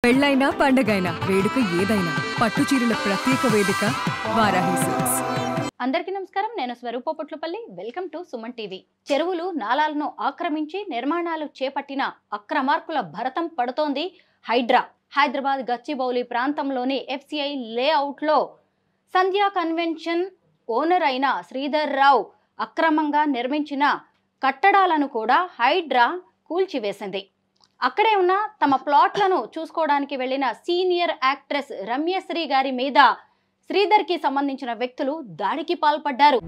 పెళ్ళైనా పండగైనా వేడుక ఏదైనా పట్టు చీరల ప్రత్యేక వేదిక వారాహి సిల్క్స్. అందరికీ నమస్కారం. నేను Swaroopa Potlapalli. Welcome to Suman TV. చెరువులు నాలాలను ఆక్రమించి నిర్మాణాలు చేపట్టిన అక్రమార్కుల భరతం పడుతోంది హైడ్రా. హైదరాబాద్ గచ్చిబౌలి ప్రాంతంలోని FCI లేఅవుట్లో సంధ్యా కన్వెన్షన్ ఓనర్ అయిన శ్రీధర్ రావు అక్రమంగా నిర్మించిన కట్టడాలను కూడా హైడ్రా కూల్చివేసింది. అక్కడే ఉన్న తమ ప్లాట్లను చూసుకోవడానికి వెళ్లిన సీనియర్ యాక్ట్రెస్ రమ్యశ్రీ గారి మీద శ్రీధర్కి సంబంధించిన వ్యక్తులు దాడికి పాల్పడ్డారు.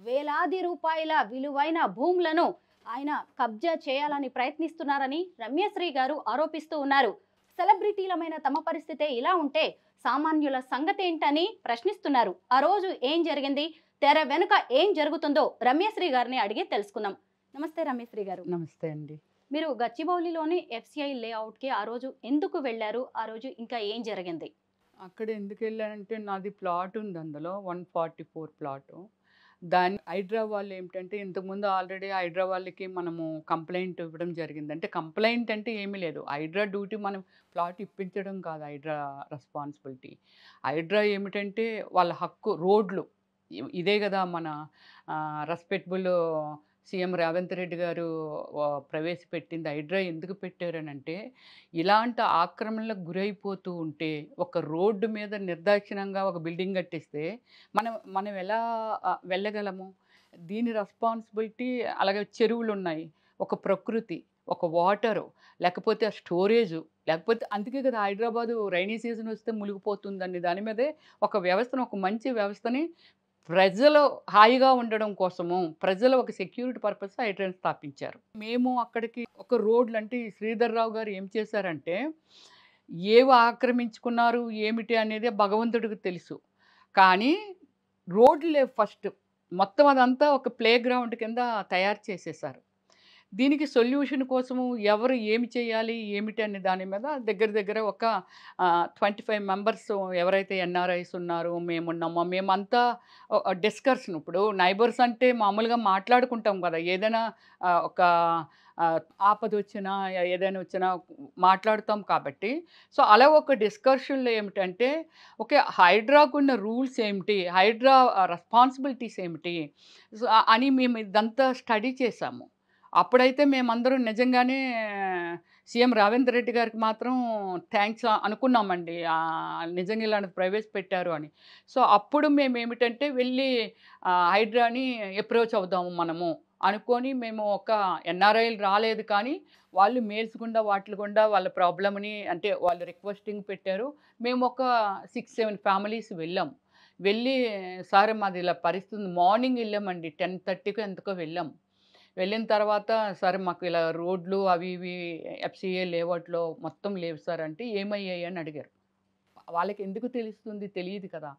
వేలాది రూపాయల విలువైన భూములను ఆయన కబ్జా చేయాలని ప్రయత్నిస్తున్నారని రమ్యశ్రీ గారు ఆరోపిస్తూ ఉన్నారు. సెలబ్రిటీలమైన తమ పరిస్థితే ఇలా ఉంటే సామాన్యుల సంగతి ఏంటని ప్రశ్నిస్తున్నారు. ఆ రోజు ఏం జరిగింది, తెర వెనుక ఏం జరుగుతుందో రమ్యశ్రీ గారిని అడిగి తెలుసుకుందాం. నమస్తే రమ్యశ్రీ గారు. నమస్తే అండి. మీరు గచ్చిబౌలిలోని FCI లేఅవుట్కి ఆ రోజు ఎందుకు వెళ్ళారు? ఆ రోజు ఇంకా ఏం జరిగింది? అక్కడ ఎందుకు వెళ్ళానంటే నాది ప్లాట్ ఉంది, అందులో 144 ప్లాటు. దాని హైడ్రా వాళ్ళు ఏమిటంటే ఇంతకుముందు ఆల్రెడీ హైడ్రా వాళ్ళకి మనము కంప్లైంట్ ఇవ్వడం జరిగింది. అంటే కంప్లైంట్ అంటే ఏమీ లేదు, హైడ్రా డ్యూటీ మనం ప్లాట్ ఇప్పించడం కాదు హైడ్రా రెస్పాన్సిబిలిటీ. హైడ్రా ఏమిటంటే వాళ్ళ హక్కు రోడ్లు ఇదే కదా మన రెస్పెక్టబుల్ సీఎం రేవంత్ రెడ్డి గారు ప్రవేశపెట్టింది. హైడ్రా ఎందుకు పెట్టారనంటే ఇలాంటి ఆక్రమణలకు గురైపోతూ ఉంటే ఒక రోడ్డు మీద నిర్దాక్షిణంగా ఒక బిల్డింగ్ కట్టిస్తే మనం ఎలా వెళ్ళగలము? దీని రెస్పాన్సిబిలిటీ. అలాగే చెరువులు ఉన్నాయి, ఒక ప్రకృతి, ఒక వాటరు, లేకపోతే ఆ స్టోరేజు, లేకపోతే అందుకే కదా హైదరాబాదు రైనీ సీజన్ వస్తే మునిగిపోతుందండి. దాని మీదే ఒక వ్యవస్థను, ఒక మంచి వ్యవస్థని ప్రజలు హాయిగా ఉండడం కోసము ప్రజలు ఒక సెక్యూరిటీ పర్పస్ హైడ్రాని స్థాపించారు. మేము అక్కడికి ఒక రోడ్లు అంటే శ్రీధర్ రావు గారు ఏం చేశారంటే ఏవి ఆక్రమించుకున్నారు ఏమిటి అనేది భగవంతుడికి తెలుసు. కానీ రోడ్లు లేవు. ఫస్ట్ మొత్తం అదంతా ఒక ప్లే గ్రౌండ్ కింద తయారు చేసేసారు. దీనికి సొల్యూషన్ కోసము ఎవరు ఏమి చేయాలి ఏమిటి అనే దాని మీద దగ్గర ఒక 25 మెంబర్స్ ఎవరైతే NRIs ఉన్నారో మేమున్నామో మేమంతా డిస్కషన్. ఇప్పుడు నైబర్స్ అంటే మామూలుగా మాట్లాడుకుంటాం కదా, ఏదైనా ఒక ఆపద వచ్చినా ఏదైనా వచ్చినా మాట్లాడుతాం కాబట్టి. సో అలా ఒక డిస్కషన్లో ఏమిటంటే ఓకే హైడ్రాకు ఉన్న రూల్స్ ఏమిటి, హైడ్రా రెస్పాన్సిబిలిటీస్ ఏమిటి అని మేము ఇదంతా స్టడీ చేసాము. అప్పుడైతే మేమందరం నిజంగానే సీఎం రేవంత్ రెడ్డి గారికి మాత్రం థ్యాంక్స్ అనుకున్నామండి, నిజంగా ఇలాంటి ప్రవేశపెట్టారు అని. సో అప్పుడు మేము ఏమిటంటే వెళ్ళి హైడ్రాని అప్రోచ్ అవుదాము మనము అనుకొని మేము ఒక NRIలు రాలేదు, కానీ వాళ్ళు మెయిల్స్ గుండా వాటి గుండా వాళ్ళ ప్రాబ్లమ్ని అంటే వాళ్ళు రిక్వెస్టింగ్ పెట్టారు. మేము ఒక 6-7 ఫ్యామిలీస్ వెళ్ళాం. వెళ్ళి సార్ మాది ఇలా పరిస్థితి మార్నింగ్ వెళ్ళామండి, 10:30కి ఎంతకో వెళ్ళాం. వెళ్ళిన తర్వాత సార్ మాకు ఇలా రోడ్లు అవి ఇవి FCI లేఅవుట్లో మొత్తం లేవు సార్ అంటే ఏమయ్యాయి అని అడిగారు. వాళ్ళకి ఎందుకు తెలుస్తుంది, తెలియదు కదా.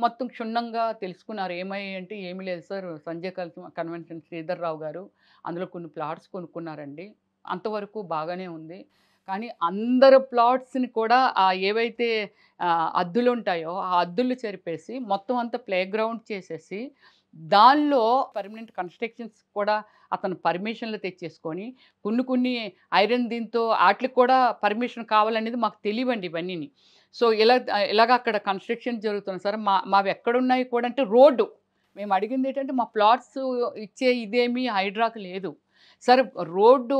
మొత్తం క్షుణ్ణంగా తెలుసుకున్నారు. ఏమయ్యాయి అంటే ఏమీ లేదు సార్, సంజయ్ కన్వెన్షన్ శ్రీధర్ రావు గారు అందులో కొన్ని ప్లాట్స్ కొనుక్కున్నారండి, అంతవరకు బాగానే ఉంది. కానీ అందరు ప్లాట్స్ని కూడా ఏవైతే అద్దులు ఉంటాయో ఆ అద్దులు చెరిపేసి మొత్తం అంతా ప్లే గ్రౌండ్ చేసేసి దానిలో పర్మనెంట్ కన్స్ట్రక్షన్స్ కూడా అతను పర్మిషన్లు తెచ్చేసుకొని కొన్ని ఐరన్ దీంతో వాటికి కూడా పర్మిషన్ కావాలనేది మాకు తెలియవండి ఇవన్నీని. సో ఇలాగ అక్కడ కన్స్ట్రక్షన్ జరుగుతుంది సార్. మావి ఎక్కడున్నాయి కూడా అంటే రోడ్డు మేము అడిగింది ఏంటంటే మా ప్లాట్స్ ఇచ్చే ఇదేమీ హైడ్రాకు లేదు సార్. రోడ్డు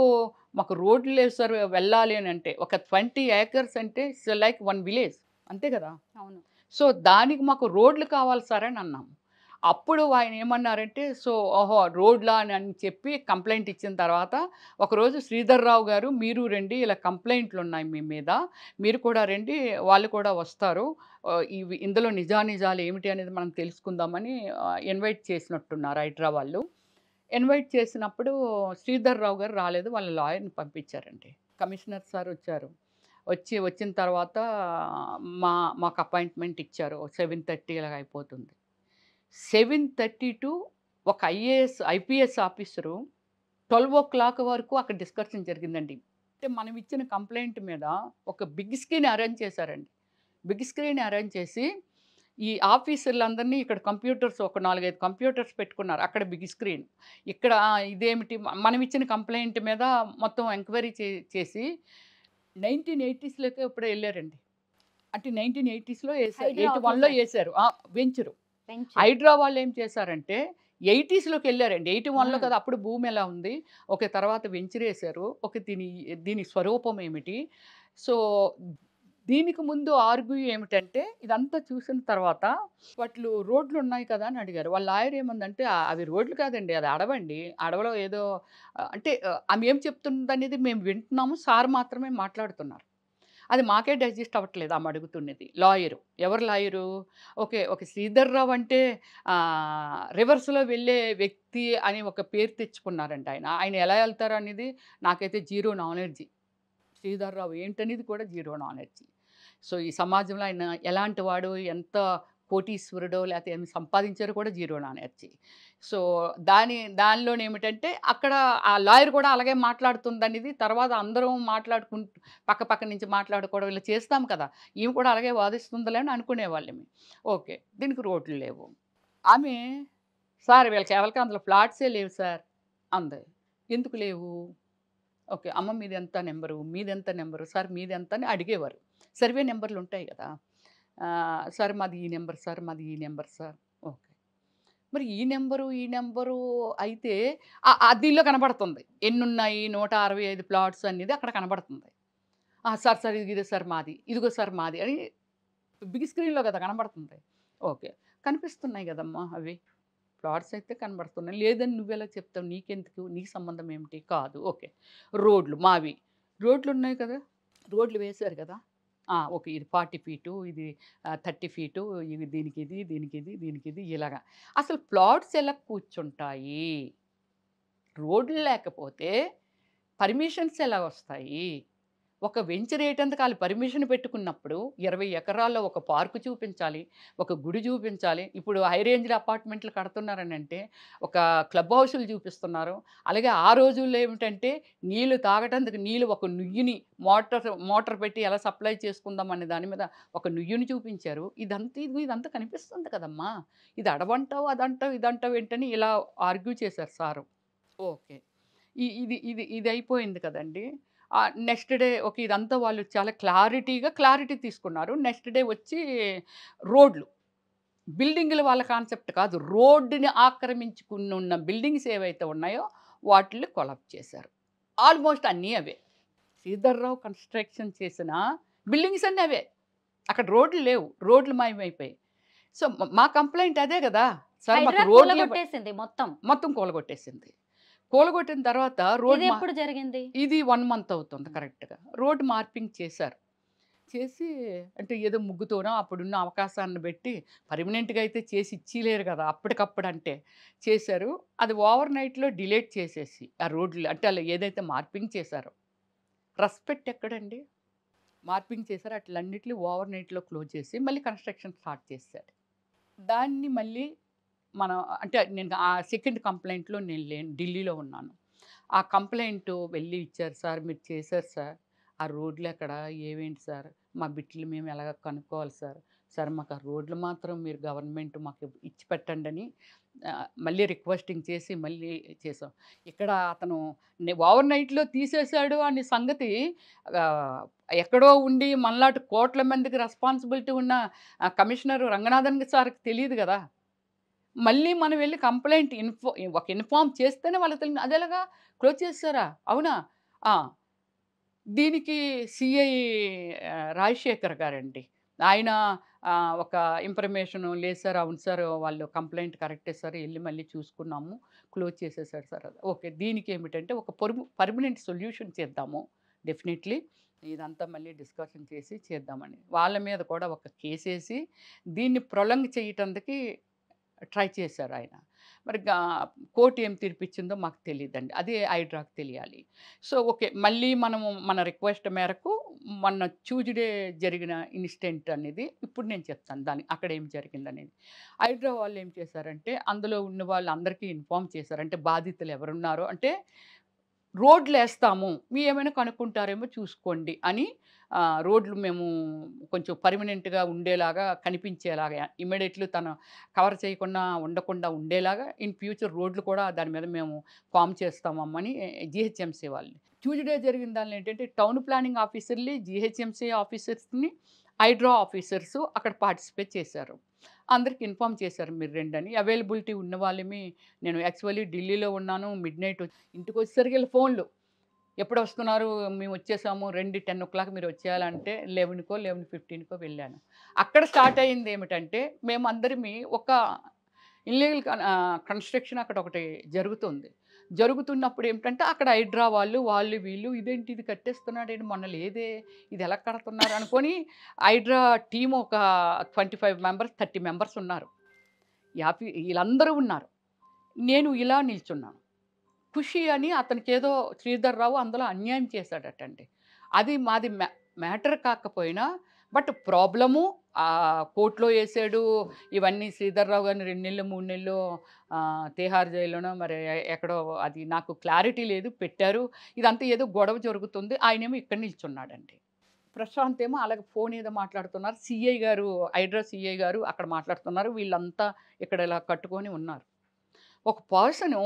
మాకు రోడ్లు లేవు సార్ వెళ్ళాలి అని అంటే. ఒక 20 acres అంటే ఇట్స్ లైక్ 1 village అంతే కదా. అవును. సో దానికి మాకు రోడ్లు కావాలి సార్ అని అన్నాము. అప్పుడు ఆయన ఏమన్నారంటే సో ఓహో రోడ్లా అని చెప్పి కంప్లైంట్ ఇచ్చిన తర్వాత ఒకరోజు శ్రీధర్ రావు గారు మీరు రండి, ఇలా కంప్లైంట్లు ఉన్నాయి మీ మీద, మీరు కూడా రండి, వాళ్ళు కూడా వస్తారు, ఇందులో నిజాలు ఏమిటి అనేది మనం తెలుసుకుందామని ఇన్వైట్ చేసినట్టున్నారు హైడ్రా వాళ్ళు. ఇన్వైట్ చేసినప్పుడు శ్రీధర్ రావు గారు రాలేదు, వాళ్ళ లాయర్ని పంపించారండి. కమిషనర్ సార్ వచ్చారు. వచ్చిన తర్వాత మాకు అపాయింట్మెంట్ ఇచ్చారు. 7:30 ఇలాగ అయిపోతుంది. 7:30 టు ఒక IPS ఆఫీసరు 12 o'clock వరకు అక్కడ డిస్కషన్ జరిగిందండి. అంటే మనం ఇచ్చిన కంప్లైంట్ మీద ఒక బిగ్ స్క్రీన్ అరేంజ్ చేశారండి. బిగ్ స్క్రీన్ అరేంజ్ చేసి ఈ ఆఫీసర్లందరినీ ఇక్కడ కంప్యూటర్స్ ఒక 4, 5 కంప్యూటర్స్ పెట్టుకున్నారు. అక్కడ బిగ్ స్క్రీన్. ఇక్కడ ఇదేమిటి మనం ఇచ్చిన కంప్లెయింట్ మీద మొత్తం ఎంక్వైరీ చేసి 1980స్‌లోకి ఎప్పుడో ఎళ్లారండి. అంటే 1980స్‌లో ఏసారు. హైడ్రా 81లో ఆఫీసర్. ఏసారు. వెంచరు. పెంచు. హైడ్రా వాళ్ళు ఏం చేశారంటే 80స్‌లోకి ఎళ్లారండి. 81లో మ్మ్. కదా అప్పుడు భూమి ఎలా ఉంది. ఓకే. తర్వాత వెంచరేశారు. ఓకే. దీని స్వరూపం ఏమిటి? సో, దీనికి ముందు ఆర్గ్యూ ఏమిటంటే ఇదంతా చూసిన తర్వాత వాటిలో రోడ్లున్నాయి కదా అని అడిగారు. వాళ్ళ లాయర్ ఏమందంటే అవి రోడ్లు కాదండి. అది అడవండి. అడవిలో ఏదో అంటే ఆమె ఏం చెప్తుందనేది మేము వింటున్నాము. సార్ మాత్రమే మాట్లాడుతున్నారు. అది మాకే డైజెస్ట్ అవ్వట్లేదు ఆమె అడుగుతున్నది. లాయరు. ఎవరు లాయరు? ఓకే. ఓకే. శ్రీధర్ రావు అంటే రివర్స్‌లో వెళ్ళే వ్యక్తి అని ఒక పేరు తెచ్చుకున్నారంట ఆయన. ఆయన ఎలా ఎళ్తారు అనేది నాకైతే జీరో నాలెడ్జి. శ్రీధర్ రావు ఏంటనేది కూడా జీరో నాలెడ్జి. సో, ఈ సమాజంలో ఆయన ఎలాంటి వాడు, ఎంత కోటీశ్వరుడో లేతే ఎన్ని సంపాదించారో కూడా జీరో నాలెడ్జి. సో, దానిలోనేమిటంటే అక్కడ ఆ లాయర్ కూడా అలాగే మాట్లాడుతుందనేది తర్వాత అందరం పక్క పక్క నుంచి మాట్లాడుకోవడం ఇలా చేస్తాం కదా! ఈమె కూడా అలాగే వాదిస్తుందిలే అని అనుకునేవాళ్ళమి. ఓకే. దీనికి రోడ్లు లేవు. ఆమె సార్ వీళ్ళకి ఎవరికీ అందులో ఫ్లాట్సే లేవు సార్ అంది. ఎందుకు లేవు? ఓకే. అమ్మ మీదెంత నెంబరు? మీదెంత నెంబరు? సార్ మీదెంత అని అడిగేవారు. సర్వే నెంబర్‌లుంటాయి గదా! సార్ మాది ఈ నెంబర్ సార్, మాది ఈ నెంబర్ సార్. ఓకే. మరి ఈ నెంబరు అయితే దీనిలో కనబడుతుంది. ఎన్నున్నాయి 165 ప్లాట్స్ అనేది అక్కడ కనబడుతుంది. సార్ సార్ ఇదే సార్ మాది. ఇదిగో సార్ మాది అని బిగ్ స్క్రీన్‌లో కదా కనబడుతుంది. ఓకే. కనిపిస్తున్నాయి గదమ్మా అవి. ప్లాట్స్ అయితే కనబడుతున్నాయి. లేదని నువ్వెలా చెప్తావు? నీకెందుకు? నీకు సంబంధం ఏమిటి? కాదు. ఓకే. రోడ్లు మావి. రోడ్లున్నాయి కదా! రోడ్లు వేశారు కదా! ఓకే. ఇది 40 ఫీటు, ఇది 30 ఫీటు, ఇది దీనికిది, దీనికిది, దీనికిది ఇలాగా. అసలు ప్లాట్స్ ఎలా కూర్చుంటాయి? రోడ్లు లేకపోతే పర్మిషన్స్ ఎలా వస్తాయి? ఒక వెంచర్ ఏయటానికి ఆళ్ళు పర్మిషన్ పెట్టుకున్నప్పుడు 20 ఎకరాల్లో ఒక పార్కు చూపించాలి. ఒక గుడి చూపించాలి. ఇప్పుడు హై రేంజ్‌లో అపార్ట్మెంట్లు కడుతున్నారనంటే ఒక క్లబ్ హౌసులు చూపిస్తున్నారు. అలాగే ఆ రోజుల్లో ఏమిటంటే నీళ్లు తాగటానికి ఒక నుయ్యిని మోటార్ పెట్టి ఎలా సప్లై చేసుకుందాం అనే దాని మీద ఒక నుయ్యిని చూపించారు. ఇదంతా కనిపిస్తుంది కదమ్మా! ఇది అడవంటావు, అదంటావు, ఇదంటావు ఏంటని ఇలా ఆర్గ్యూ చేశారు సారు. ఓకే. ఇది అయిపోయింది కదండీ! Next day okay. ఇదంతా వాళ్ళు చాలా క్లారిటీ తీసుకున్నారు. నెక్స్ట్ డే వచ్చి రోడ్లు. బిల్డింగులు వాళ్ళ కాన్సెప్ట్ కాదు. రోడ్డుని ఆక్రమించుకునున్న బిల్డింగ్స్ ఏవైతే ఉన్నాయో వాటిల్ని కొలాప్స్ చేశారు. ఆల్మోస్ట్ అన్నీ అవే. శ్రీధర్‌రావు కన్‌స్ట్రక్షన్ చేసిన బిల్డింగ్స్ అన్నీ అవే. అక్కడ రోడ్లు లేవు. రోడ్లు మాయమైపోయాయి. సో, మా కంప్లెయింట్ అదే గదా! సార్ మాకు హైడ్రా రోడ్లే కూలగొట్టేసింది మొత్తం. మొత్తం కూలగొట్టేసింది. కూలగొట్టిన తర్వాత రోడ్ ఇది ఎప్పుడు జరిగింది? ఇది 1 మంత్ అవుతుంది కరెక్ట్‌గా. రోడ్ మార్పింగ్ చేశారు. చేసి అంటే ఏదో ముగ్గుతోనో అప్పుడున్న అవకాశాన్ని బట్టి పర్మనెంట్‌గా అయితే చేసి ఇచ్చిలేరు కదా! అప్పటికప్పుడు అంటే చేశారు. అది ఓవర్ నైట్‌లో డిలీట్ చేసేసి ఆ రోడ్లు అంటే ఆళ్ళు ఏదైతే మార్పింగ్ చేశారో రెస్పెక్ట్ ఎక్కడండి? మార్పింగ్ చేశారు. అట్లన్నిటిని ఓవర్ నైట్‌లో క్లోజ్ చేసి మళ్ళీ కన్‌స్ట్రక్షన్ స్టార్ట్ చేశారు. దాన్ని మళ్ళీ మనం అంటే నేను ఆ సెకండ్ కంప్లెయింట్‌లో నేను లేను. ఢిల్లీలో ఉన్నాను. ఆ కంప్లెయింట్ వెళ్ళి ఇచ్చారు సార్. మీరు చేశారు సార్. ఆ రోడ్లు ఎక్కడ? ఏవేంటి సార్? మా బిట్లు మేము ఎలాగ కనుక్కోవాలి సార్? సార్ మాకు ఆ రోడ్లు మాత్రం మీరు గవర్నమెంట్ మాకు ఇచ్చి పెట్టండని మళ్ళీ రిక్వెస్టింగ్ చేసి మళ్ళీ చేసాం. ఇక్కడ అతను ఓవర్ నైట్‌లో తీసేశాడు అనే సంగతి ఆహ్, ఎక్కడో ఉండి మనలాంటి కోట్ల మందికి రెస్పాన్సిబిలిటీ ఉన్న కమిషనర్ రంగనాథన్ సార్‌కి తెలీదు గదా! మళ్ళీ మనం వెళ్లి కంప్లెయింట్ ఇన్ఫార్మ్ చేస్తేనే వాళ్ళకి తెలియదు. అదెలాగా క్లోజ్ చేసేసారా? అవునా? ఆ! దీనికి సీఐ రాజశేఖర్ గారండి. ఆయన ఒక ఇన్ఫర్మేషన్ లేదు సార్. అవును సార్. వాళ్ళు కంప్లెయింట్ కరెక్టే సార్. ఎళ్లి మళ్ళీ చూసుకున్నాము. క్లోజ్ చేసేసారు సార్. ఓకే. దీనికేమిటంటే ఒక పర్మనెంట్ సొల్యూషన్ చేద్దాము. డెఫినెట్‌లీ. ఇదంతా మళ్ళీ డిస్కషన్ చేసి చేద్దామని. వాళ్ళ మీద కూడా ఒక కేసేసి దీన్ని ప్రొలాంగ్ చేయటానికి ట్రై చేశారు ఆయన. మరి కోర్ట్ ఏం తీర్పిచ్చిందో మాకు తెలీదండి. అది హైడ్రాకి తెలియాలి. So, okay. మళ్ళీ మనము మన రిక్వెస్ట్ మేరకు మొన్న ట్యూస్‌డే జరిగిన ఇన్సిడెంట్ అనేది ఇప్పుడు నేను చెప్తాను. అక్కడ ఏం జరిగిందనేది. హైడ్రా వాళ్ళు ఏం చేశారంటే అందులో ఉన్న వాళ్ళందరికీ ఇన్ఫార్మ్ చేశారు. అంటే బాధితులు ఎవరున్నారో అంటే రోడ్లు వేస్తాము, మీ ఏమైనా కనుక్కుంటారేమో చూసుకోండి అని రోడ్లు మేము కొంచెం పర్మనెంట్గా ఉండేలాగా కనిపించేలాగా ఇమ్మీడియట్లీ తను కవర్ చేయకుండా ఉండకుండా ఉండేలాగా ఇన్ ఫ్యూచర్ రోడ్లు కూడా దాని మీద మేము ఫామ్ చేస్తామమ్మని జిహెచ్ఎంసీ వాళ్ళు. ట్యూస్డే జరిగిన దానిలో ఏంటంటే టౌన్ ప్లానింగ్ ఆఫీసర్ని, జిహెచ్ఎంసీ ఆఫీసర్స్ని, హైడ్రా ఆఫీసర్స్ అక్కడ పార్టిసిపేట్ చేశారు. అందరికి ఇన్ఫామ్ చేశారు మీరు రండని. అవైలబిలిటీ ఉన్న వాళ్ళమి. నేను యాక్చువల్లీ ఢిల్లీలో ఉన్నాను. మిడ్‌నైట్ ఇంటికి వచ్చేసరికి వీళ్ళ ఫోన్లు. ఎప్పుడు వస్తున్నారు? మేము వచ్చేసాము. రండి 10:00 మీరు వచ్చేయాలంటే 11కో, 11:15కో వెళ్ళాను. అక్కడ స్టార్ట్ అయింది ఏమిటంటే మేమందరిమి ఒక ఇల్లీగల్ కన్‌స్ట్రక్షన్ అక్కడ ఒకటి జరుగుతుంది. జరుగుతున్నప్పుడు ఏమిటంటే అక్కడ హైడ్రా వాళ్ళు వీళ్ళు ఇదేంటి ఇది కట్టేస్తున్నాడేంటి మొన్న లేదే, ఇది ఎలా కడుతున్నారు అనుకోని హైడ్రా టీమ్ ఒక 25 మెంబర్స్, 30 మెంబర్స్ ఉన్నారు. వీళ్ళందరూ ఉన్నారు. నేను ఇలా నిల్చున్నాను. ఖుషి అని అతనికేదో శ్రీధర్ రావు అందులో అన్యాయం చేశాడటండి. అది మాది మ్యాటర్ కాకపోయినా బట్ ప్రాబ్లము కోర్టులో వేసాడు. ఇవన్నీ శ్రీధర్ రావు గారిని 2 నెలలు 3 నెలలు తిహార్ జైల్లోనో మరి ఎక్కడో అది నాకు క్లారిటీ లేదు పెట్టారు. ఇదంతా ఏదో గొడవ జరుగుతుంది. ఆయనేమో ఇక్కడ నిల్చున్నాడండి. ప్రశాంత్ ఏమో అలాగే ఫోన్ ఏదో మాట్లాడుతున్నారు. సిఐ గారు, హైడ్రా సిఐ గారు అక్కడ మాట్లాడుతున్నారు. వీళ్ళంతా ఇక్కడ ఇలా కట్టుకొని ఉన్నారు. ఒక పర్సను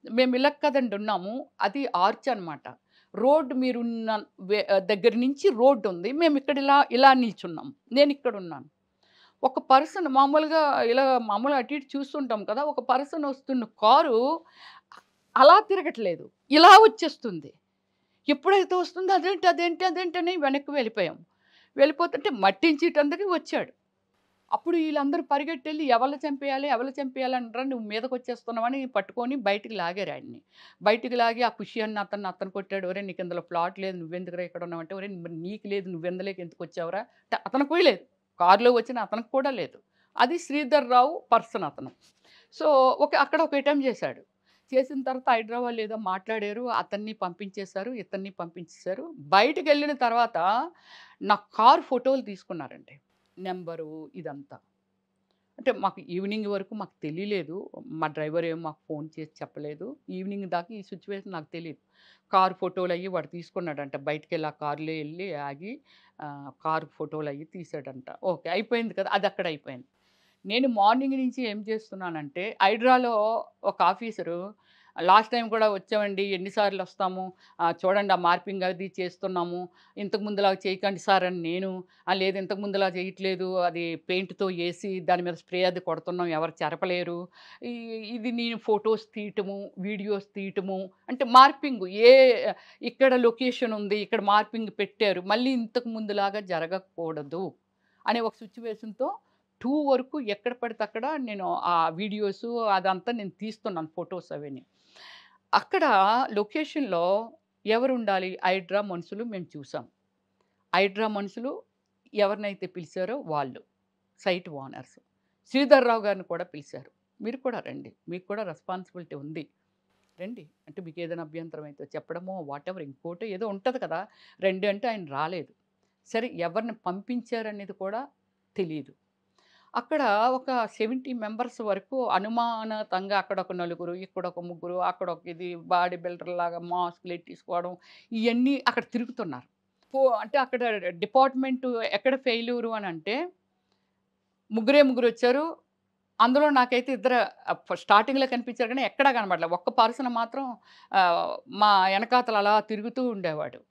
మేము ఇలా కదండి ఉన్నాము. అది ఆర్చ్ అనమాట. రోడ్ మీరున్న దగ్గర నుంచి రోడ్డు ఉంది. మేము ఇక్కడ ఇలా నిల్చున్నాం. నేను ఇక్కడ ఉన్నాను. ఒక పర్సన్ మామూలుగా ఇలా మామూలుగా అటు ఇటు చూస్తుంటాం కదా. ఒక పర్సన్ వస్తున్న కారు అలా తిరగట్లేదు, ఇలా వచ్చేస్తుంది. ఎప్పుడైతే వస్తుందో అదేంటి అని వెనక్కి వెళ్ళిపోయాం. వెళ్ళిపోతుంటే మట్టించేటందుకు వచ్చాడు. అప్పుడు వీళ్ళందరూ పరిగెట్టెళ్ళి ఎవరు చంపేయాలి అంటారా, నువ్వు మీదకి వచ్చేస్తున్నావని పట్టుకొని బయటికి లాగారు ఆయన్ని. బయటికి లాగి ఆ ఖుషి అన్న అతను కొట్టాడు. ఒరే నీకు ఇందులో ప్లాట్ లేదు, నువ్వెందుకురా ఇక్కడ ఉన్నావంటే, ఒరే మరి నీకు లేదు నువ్వెందులోకి ఎందుకు వచ్చావురా అంటే అతనికి లేదు, కారులో వచ్చిన అతనికి కూడా లేదు. అది శ్రీధర్ రావు పర్సన్ అతను. సో అక్కడ ఒక అటెంప్ట్ చేశాడు. చేసిన తర్వాత హైదరాబాద్ ఏదో మాట్లాడారు, అతన్ని పంపించేశారు, ఇతన్ని పంపించేశారు. బయటికి వెళ్ళిన తర్వాత నా కారు ఫోటోలు తీసుకున్నారండి, నెంబరు ఇదంతా. అంటే మాకు ఈవినింగ్ వరకు మాకు తెలియలేదు. మా డ్రైవర్ ఏమో మాకు ఫోన్ చేసి చెప్పలేదు. ఈవినింగ్ దాకా ఈ సిచ్యువేషన్ నాకు తెలియదు. కారు ఫోటోలు అయ్యి వాడు తీసుకున్నాడంట. బయటికి వెళ్ళి ఆ కారులో వెళ్ళి ఆగి కారు ఫోటోలు అయ్యి తీసాడంట. ఓకే, అయిపోయింది కదా, అది అక్కడ అయిపోయింది. నేను మార్నింగ్ నుంచి ఏం చేస్తున్నానంటే హైడ్రాలో ఒక ఆఫీసరు లాస్ట్ టైం కూడా వచ్చామండి, ఎన్నిసార్లు వస్తాము, చూడండి ఆ మార్పింగ్ అది చేస్తున్నాము, ఇంతకు ముందులాగా చేయకండి సార్ అని నేను. లేదు ఇంతకు ముందులా చేయట్లేదు, అది పెయింట్తో వేసి దాని మీద స్ప్రే అది కొడుతున్నాం, ఎవరు చెరపలేరు. ఇది నేను ఫొటోస్ తీయటము, వీడియోస్ తీయటము, అంటే మార్పింగ్ ఇక్కడ లొకేషన్ ఉంది, ఇక్కడ మార్పింగ్ పెట్టారు, మళ్ళీ ఇంతకు ముందులాగా జరగకూడదు అనే ఒక సిచ్యువేషన్తో 2 వరకు ఎక్కడ పడితే అక్కడ నేను ఆ వీడియోసు అదంతా నేను తీస్తున్నాను, ఫొటోస్ అవన్నీ. అక్కడ లొకేషన్‌లో ఎవరుండాలి? హైడ్రా మనుషులు మేము చూసాం. హైడ్రా మనుషులు ఎవరినైతే పిలిచారో వాళ్ళు సైట్ ఓనర్స్. శ్రీధర్ రావు గారిని కూడా పిలిచారు. మీరు కూడా రండి, మీకు కూడా రెస్పాన్సిబిలిటీ ఉంది, రండి అంటే మీకు ఏదైనా అభ్యంతరం అయితే చెప్పడమో వాటెవర్ ఇంకోటో ఏదో ఉంటుంది కదా, రండి అంటే ఆయన రాలేదు. సరే ఎవరిని పంపించారనేది కూడా తెలీదు. అక్కడ ఒక 70 మెంబర్స్ వరకు అనుమానాతంగా అక్కడ ఒక నలుగురు, ఇక్కడ ఒక ముగ్గురు, అక్కడ ఒక ఇది బాడీ బిల్డర్‌లాగా మాస్క్‌లు ఎట్టేసుకోవడం, ఇయన్నీ అక్కడ తిరుగుతున్నారు. అంటే అక్కడ డిపార్ట్‌మెంటు ఎక్కడ ఫెయిల్యూరు అనంటే ముగ్గురు వచ్చారు. అందులో నాకైతే ఇద్దరు స్టార్టింగ్‌లో కనిపించారు కానీ ఎక్కడా కనపడలే. ఒక్క పర్సన్ మాత్రం మా ఎనకాతల అలా తిరుగుతూ ఉండేవాడు.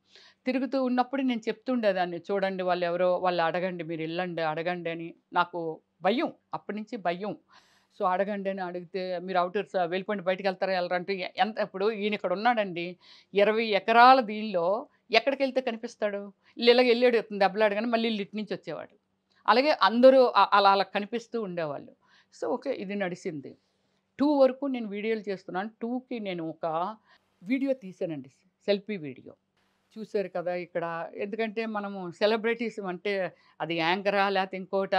తిరుగుతూ ఉన్నప్పుడు నేను చెప్తుండేదాన్ని, చూడండి వాళ్ళెవరో, వాళ్ళు అడగండి, మీరు ఎళ్ళండి అడగండి అని. నాకు భయం, అప్పటి నుంచి భయం. సో అడగండి అని అడిగితే మీరు అవుటర్స్ వెళ్ళిపోండి, బయటికెళ్తారా ఎళ్ళరా అంటే ఇప్పుడు ఈయన ఇక్కడ ఉన్నాడండి. 20 ఎకరాల దీనిలో ఎక్కడికెళ్తే కనిపిస్తాడు? ఇలాగ వెళ్ళాడు దెబ్బలాడు కానీ మళ్ళీ ఇటు నుంచి వచ్చేవాడు. అలాగే అందరూ అలా కనిపిస్తూ ఉండేవాళ్ళు. సో ఓకే, ఇది నడిసింది. 2 వరకు నేను వీడియోలు చేస్తున్నాను. 2కి నేను ఒక వీడియో తీశానండి, సెల్ఫీ వీడియో. చూసారు కదా ఇక్కడ, ఎందుకంటే మనము సెలబ్రిటీస్ అంటే అది యాంకరా లేకపోతే ఇంకోట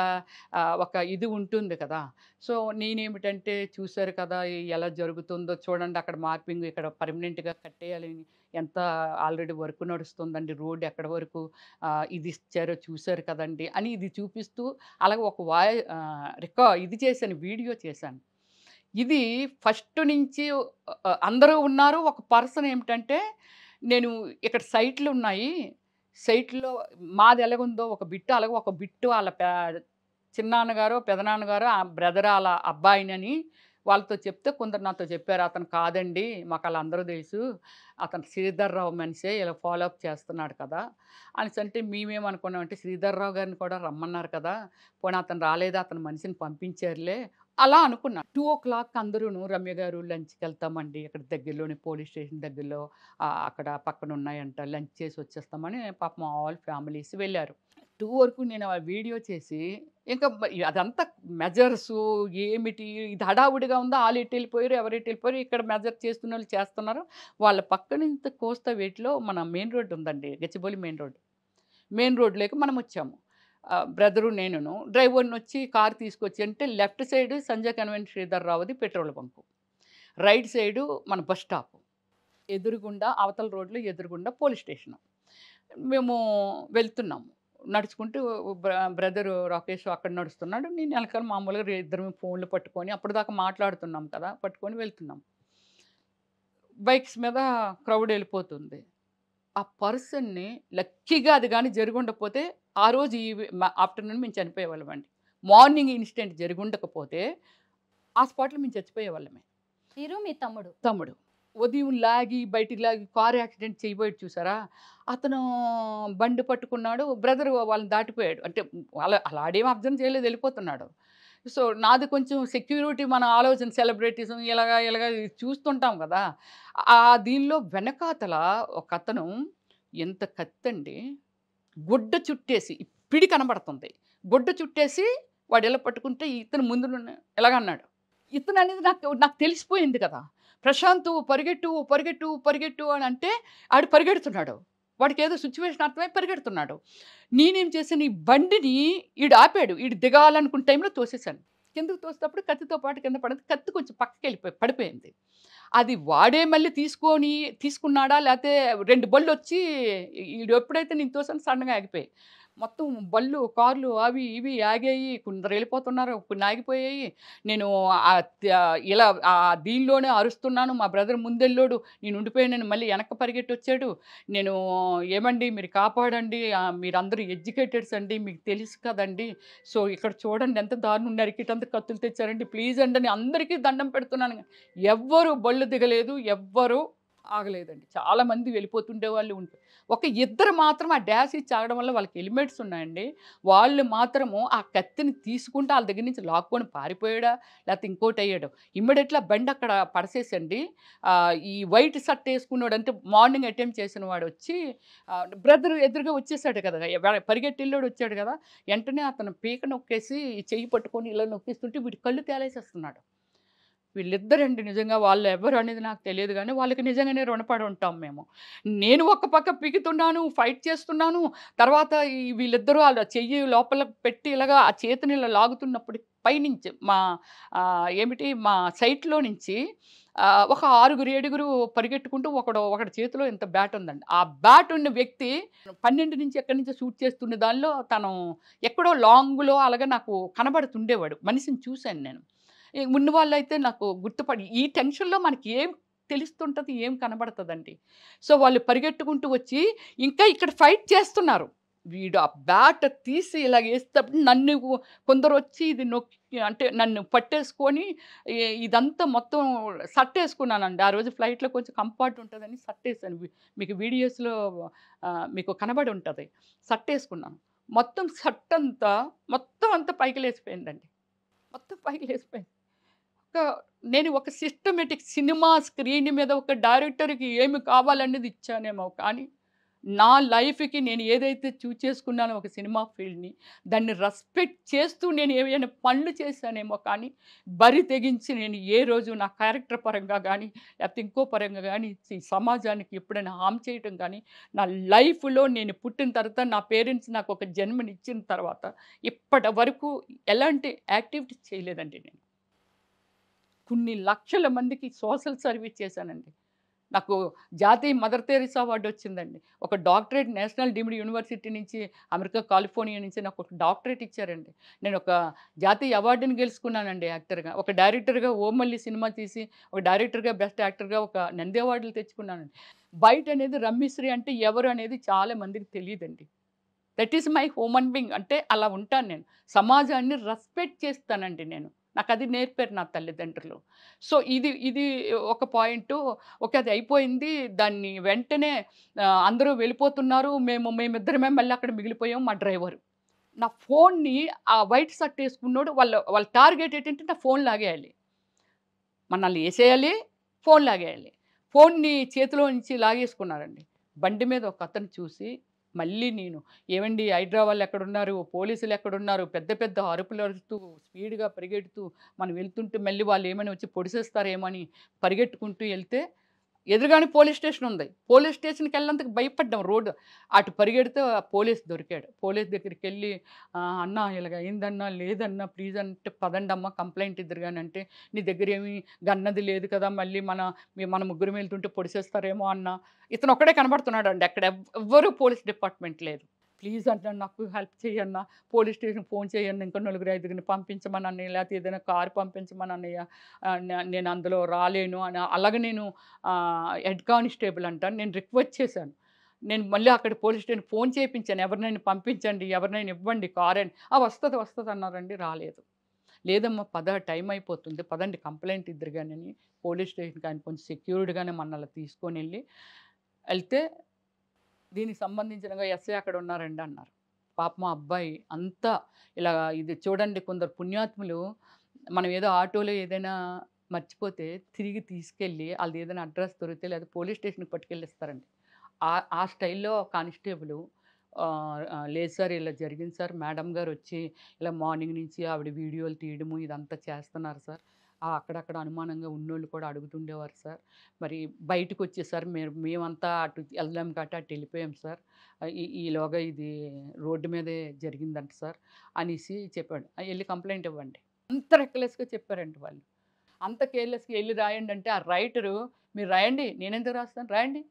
ఒక ఇది ఉంటుంది కదా. సో నేనేమిటంటే చూసారు కదా ఎలా జరుగుతుందో చూడండి, అక్కడ మార్పింగ్ ఇక్కడ పర్మనెంట్గా కట్టేయాలని ఎంత ఆల్రెడీ వర్క్ నడుస్తుందండి, రోడ్ ఎక్కడ వరకు ఇది ఇచ్చారో చూసారు కదండి అని ఇది చూపిస్తూ అలాగే ఒక ఇది చేశాను, వీడియో చేశాను. ఇది ఫస్ట్ నుంచి అందరూ ఉన్నారు. ఒక పర్సన్ ఏమిటంటే, నేను ఇక్కడ సైట్లు ఉన్నాయి. సైట్‌లో మాది ఎలాగుందో ఒక బిట్ అలాగే ఒక బిట్టు ఆళ్ళ చిన్నాన్నగారో, పెదనాన్నగారో ఆ బ్రదర్ ఆళ్ళ అబ్బాయినని వాళ్ళతో చెప్తే కొందరు నాతో చెప్పారు. అతను కాదండి మాకాళ్ళందరూ తెలుసు. అతను శ్రీధర్‌రావు మనిషే ఇలా ఫాలో అప్ చేస్తున్నాడు కదా! అనేసంటే మేమేమనుకున్నామంటే శ్రీధర్‌రావు గారిని కూడా రమ్మన్నారు కదా! పోనీ అతను రాలేదా అతని మనిషిని పంపించారులే అలా అనుకున్నా. 2:00 అందరూను రమ్య గారు లంచ్‌కెళ్తామండి. ఇక్కడ దగ్గరలోనే పోలీస్ స్టేషన్ దగ్గరలో అక్కడ పక్కన ఉన్నాయంట. లంచ్ చేసి వచ్చేస్తామని పాపం ఆల్ ఫ్యామిలీస్ వెళ్లారు. 2 వరకు నేను ఆ వీడియో చేసి ఇంకా అదంతా మెజర్సు ఏమిటి ఇది హడావుడిగా ఉందా ఆళ్ళు ఎటు వెళ్ళిపోయారు, ఎవరు ఎటు వెళ్ళిపోయారు. ఇక్కడ మెజర్ చేస్తున్నోళ్ళు చేస్తున్నారు. వాళ్ళ పక్కన ఇంత కోస్తా వేట్లో మన మెయిన్ రోడ్ ఉందండి. Gachibowli main road. మెయిన్ రోడ్‌లోకి మనం వచ్చాము. బ్రదరు నేనును. డ్రైవర్‌నొచ్చి కారు తీసుకొచ్చి అంటే లెఫ్ట్ సైడ్ సంజయ్ కన్వెంట్ శ్రీధర్‌రావుది పెట్రోల్ బంకు. రైట్ సైడు మన బస్ స్టాపు. ఎదురుగుండా అవతల రోడ్‌లో ఎదురుగుండా పోలీస్ స్టేషను. మేము వెళ్తున్నాము. నడుచుకుంటూ బ్రదరు రాకేష్ అక్కడ నడుస్తున్నాడు. నేను వెనకాల మామూలుగా ఇద్దరం ఫోన్‌లు పట్టుకొని అప్పటిదాకా మాట్లాడుతున్నాం కదా! పట్టుకొని వెళ్తున్నాం. బైక్స్ మీద క్రౌడ్ వెళ్ళిపోతుంది. ఆ పర్సన్‌ని లక్కీగా అది గాని జరిగుండకపోతే ఆ రోజు ఆఫ్టర్‌నూన్ మేము చనిపోయేవాళ్ళమండి. మార్నింగ్ ఇన్సిడెంట్ జరిగుండకపోతే ఆ స్పాట్‌లో మేము చచ్చిపోయేవాళ్ళమే. మీరు మీ తమ్ముడు. తమ్ముడు. ఉదయం లాగి బయటికి లాగి కారు యాక్సిడెంట్ చేయబోయాడు చూసారా? అతను బండి పట్టుకున్నాడు. బ్రదరు వాళ్ళని దాటిపోయాడు. అంటే అలా ఆడేం అబ్జర్వ్ చేయలేదు వెళ్ళిపోతున్నాడు. సో, నాది కొంచెం సెక్యూరిటీ మన ఆలోచన సెలబ్రిటీస్ ఇలాగా చూస్తుంటాం కదా! దీనిలో వెనకాతల ఒకతను ఎంత కత్తండి గుడ్డ చుట్టేసి పిడి కనబడుతుంది. గుడ్డ చుట్టేసి వాడు ఇలా పట్టుకుంటే ఇతను ముందు ఎలాగన్నాడు. ఇతను అనేది నాకు తెలిసిపోయింది కదా! ప్రశాంతు పరిగెట్టు, పరిగెట్టు, పరిగెట్టు అని అంటే ఆడు పరిగెడుతున్నాడు. వాడికి ఏదో సిచ్యువేషన్ అర్థమై పరిగెడుతున్నాడు. నేనేం చేశాను ఈ బండిని ఈడు ఆపాడు. ఈడు దిగాలనుకున్న టైంలో తోసేసాను. కిందకు తోసేటప్పుడు కత్తితో పాటు కింద పడింది. కత్తి కొంచెం పడిపోయింది. అది వాడే మళ్ళీ తీసుకున్నాడా లేతే 2 బళ్ళొచ్చి ఈడు ఎప్పుడైతే నేను తోసానో సడెన్‌గా ఆగిపోయాయి. మొత్తం బళ్ళు, కార్లు అవి ఇవి ఆగాయి. కొందరు వెళ్ళిపోతున్నారు. కొన్ని ఆగిపోయాయి. నేను ఇలా దీనిలోనే అరుస్తున్నాను. మా బ్రదర్ ముందెళ్ళోడు. నేను ఉండిపోయానని మళ్ళీ వెనక్కి పరిగెట్టొచ్చాడు. నేను ఏమండి మీరు కాపాడండి. మీరందరూ ఎడ్యుకేటెడ్స్ అండి. మీకు తెలుసు కదండీ. సో, ఇక్కడ చూడండి ఎంత దారుణం నరికేటంత కత్తులు తెచ్చారండి. ప్లీజ్ అండి అని అందరికీ దండం పెడుతున్నాను. ఎవ్వరు బళ్ళు దిగలేదు. ఎవ్వరు ఆగలేదండి. చాలామంది వెళ్ళిపోతుండేవాళ్ళు ఉంటారు. ఒక ఇద్దరు మాత్రం ఆ డాష్ ఇచ్చి ఆగడం వల్ల వాళ్ళకి హెల్మెట్స్ ఉన్నాయండి. వాళ్ళు మాత్రము ఆ కత్తిని తీసుకుంటే ఆళ్ళ దగ్గర నుంచి లాక్కొని పారిపోయాడా? లేకపోతే ఇంకోటయ్యాడో. ఇమ్మీడియేట్‌గా బండి అక్కడ పడసేసండి. ఈ వైట్ షర్ట్ ఏసుకున్నోడు అంటే మార్నింగ్ అటెంప్ట్ చేసిన వాడొచ్చి బ్రదర్ ఎదురుగా వచ్చేసాడు కదా! పరిగెట్టెళ్ళోడు వచ్చాడు కదా! వెంటనే అతను పీక నొక్కేసి చెయ్యి పట్టుకొని ఇలా నొక్కిస్తుంటే వీడి కళ్ళు తేలేసేస్తున్నాడు. వీళ్ళిద్దరండి నిజంగా వాళ్ళు ఎవరు అనేది నాకు తెలియదు గానీ, వాళ్ళకి నిజంగానే రుణపడి ఉంటాం మేము. నేను ఒక పక్క పీకుతున్నాను, ఫైట్ చేస్తున్నాను. తర్వాత వీళ్ళిద్దరూ ఆళ్ళ చెయ్యి లోపల పెట్టి ఇలాగా ఆ చేతిని ఇలా లాగుతున్నప్పుడు పైనుంచి మా సైట్‌లో నుంచి ఒక 6, 7 పరిగెట్టుకుంటూ ఒకడి చేతిలో ఇంత బ్యాట్ ఉందండి. ఆ బ్యాట్ ఉన్న వ్యక్తి 12 నుంచి ఎక్కడి నుంచో షూట్ చేస్తున్న దానిలో తను ఎక్కడో లాంగ్‌లో అలాగా నాకు కనబడుతుండేవాడు. మనిషిని చూసాను నేను. ఉన్నవాళ్ళైతే నాకు ఈ టెన్షన్‌లో మనకి ఏం తెలుస్తుంటది, ఏం కనబడతదండి. సో, వాళ్ళు పరిగెట్టుకుంటూ వచ్చి ఇంకా ఇక్కడ ఫైట్ చేస్తున్నారు. వీడు ఆ బ్యాట్ తీసి ఇలాగేసేటప్పుడు కొందరొచ్చి ఇది నొక్కి అంటే నన్ను పట్టేసుకొని ఇదంతా మొత్తం షర్టేసుకున్నానండి. ఆ రోజు ఫ్లైట్‌లో కొంచెం కంఫర్ట్ ఉంటదని షర్టేసాను. మీకు వీడియోస్‌లో మీకు కనబడి ఉంటది. షర్టేసుకున్నాను. మొత్తం షర్ట్ అంతా మొత్తం అంతా పైకి లేచిపోయిందండి. మొత్తం పైకి లేచిపోయింది. నేను ఒక సిస్టమేటిక్ సినిమా స్క్రీన్ మీద ఒక డైరెక్టర్‌కి ఏమి కావాలనేది ఇచ్చానేమో కానీ, నా లైఫ్‌కి నేను ఏదైతే చేసుకున్నానో ఒక సినిమా ఫీల్డ్‌ని, దాన్ని రెస్పెక్ట్ చేస్తూ నేను ఏవైనా పనులు చేశానేమో కానీ, బరి తెగించి నేను ఏ రోజు నా క్యారెక్టర్ పరంగా గానీ, లేకపోతే ఇంకో పరంగా గానీ, ఈ సమాజానికి ఎప్పుడైనా హార్మ్ చేయటం గానీ, నా లైఫ్‌లో నేను పుట్టిన తర్వాత నా పేరెంట్స్ నాకు ఒక జన్మనిచ్చిన తర్వాత, ఇప్పటి వరకు ఎలాంటి యాక్టివిటీస్ చేయలేదండి నేను. కొన్ని లక్షల మందికి సోషల్ సర్వీస్ చేశానండి. నాకు జాతీయ మదర్ తెరీసా అవార్డు వచ్చిందండి. ఒక డాక్టరేట్ నేషనల్ డీమ్డ్ యూనివర్సిటీ నుంచి, అమెరికా కాలిఫోర్నియా నుంచి నాకు ఒక డాక్టరేట్ ఇచ్చారండి. నేను ఒక జాతీయ అవార్డుని గెలుచుకున్నానండి యాక్టర్‌గా. ఒక డైరెక్టర్‌గా 'ఓమల్లి' సినిమా తీసి, ఒక డైరెక్టర్‌గా, బెస్ట్ యాక్టర్‌గా ఒక నంది అవార్డులు తెచ్చుకున్నానండి. బయటనేది రమ్యశ్రీ అంటే ఎవరు అనేది చాలా మందికి తెలీదండి. That is my human being. అంటే అలా ఉంటాను నేను. సమాజాన్ని రెస్పెక్ట్ చేస్తానండి నేను. నాకది నేర్పారు నా తల్లిదండ్రులు. సో, ఇది ఇది ఒక పాయింటు. ఓకే. అది అయిపోయింది. దాన్ని వెంటనే అందరూ వెళ్ళిపోతున్నారు. మేమిద్దరమే మళ్ళీ అక్కడ మిగిలిపోయాం మా డ్రైవరు. నా ఫోన్‌ని ఆ వైట్ షర్ట్ ఏసుకున్నోడు వాళ్ళ టార్గెట్ ఏంటంటే నా ఫోన్ లాగేయాలి. మనల్ని ఏసేయాలి, ఫోన్ లాగేయాలి. ఫోన్‌ని చేతిలో నుంచి లాగేసుకున్నారండి. బండి మీద ఒకతను చూసి మళ్ళీ నేను, "ఏవండీ హైడ్రా వాళ్ళెక్కడున్నారు? పోలీసులెక్కడున్నారు?" పెద్ద పెద్ద అరుపులు అరుస్తూ, స్పీడ్‌గా పరిగెడుతూ మనం వెళ్తుంటే మళ్ళీ వాళ్ళేమైనా వచ్చి పొడిసేస్తారేమో అని పరిగెట్టుకుంటూ ఎళ్తే ఎదురుగానే పోలీస్ స్టేషన్ ఉంది. పోలీస్ స్టేషన్‌కెళ్ళినందుకు భయపడ్డాం రోడ్డు. అటు పరిగెడితే ఆ పోలీస్ దొరికాడు. పోలీస్ దగ్గరికెళ్ళి "అన్నా ఇలాగ అయిందన్నా, లేదన్నా ప్లీజ్" అంటే, "పదండమ్మా కంప్లెయింట్ ఇద్దురు గాని" అంటే, "నీ దగ్గరేమి గన్నది లేదు కదా! మళ్ళీ మన ముగ్గురం వెళ్తుంటే పొడిసేస్తారేమో" అన్నా. ఇతనొక్కడే కనబడుతున్నాడండి. అక్కడ ఎవ్వరు పోలీస్ డిపార్ట్‌మెంట్ లేదు. "ప్లీజ్ అన్నా నాకు హెల్ప్ చెయ్యన్నా. పోలీస్ స్టేషన్‌కి ఫోన్ చేయండి. ఇంకో నలుగురు, ఐదుగురిని పంపించమని అన్నయ్య. లేకపోతే ఏదైనా కారు పంపించమని అన్నయ్య. నేను అందులో రాలేను" అని అలాగే నేను హెడ్ కానిస్టేబుల్ అంట. నేను రిక్వెస్ట్ చేశాను. నేను మళ్ళీ అక్కడ పోలీస్ స్టేషన్‌కి ఫోన్ చేపించాను. ఎవరినైనా పంపించండి, ఎవరినైనా ఇవ్వండి కారు అని. వస్తది, వస్తది అన్నారండి. రాలేదు. "లేదమ్మా పద టైం అయిపోతుంది. పదండి కంప్లెయింట్ ఇద్దురు గాని" అని పోలీస్ స్టేషన్‌కి ఆయన కొంచెం సెక్యూర్డ్‌గానే మనల్ని తీసుకొనెళ్ళి ఎళ్తే, "దీనికి సంబంధించినగా ఎస్ఐ అక్కడ ఉన్నారండి" అన్నారు. పాపం ఆ అబ్బాయి అంతా ఇలా ఇది చూడండి, కొందరు పుణ్యాత్ములు మనం ఏదో ఆటోలో ఏదైనా మర్చిపోతే తిరిగి తీసుకెళ్ళి ఆళ్ళదేదైనా అడ్రెస్ దొరికితే లేదా పోలీస్ స్టేషన్‌కి పట్టుకెళ్ళిస్తారండి. ఆ స్టైల్‌లో కానిస్టేబులు లేదు సార్ ఇలా జరిగింది సార్. మేడం గారొచ్చి ఇలా మార్నింగ్ నుంచి ఆవిడ వీడియోలు తీయడము ఇదంతా చేస్తున్నారు సార్. అక్కడక్కడ అనుమానంగా ఉన్నోళ్ళు కూడా అడుగుతుండేవారు సార్. మరి బయటకొచ్చేసారు. మేమంతా అటు ఎళ్ళాం కాబట్టి అటు వెళ్ళిపోయాం సార్. ఈలోగా ఇది రోడ్డు మీదే జరిగిందంట సార్" అనేసి చెప్పాడు. "ఎళ్లి కంప్లెయింట్ ఇవ్వండి." అంత రెక్లెస్‌గా చెప్పారండి వాళ్ళు. అంత కేర్‌లెస్‌గా ఎళ్లి రాయండి అంటే, ఆ రైటరు "మీరు రాయండి. నేనెందుకు రాస్తాను రాయండి."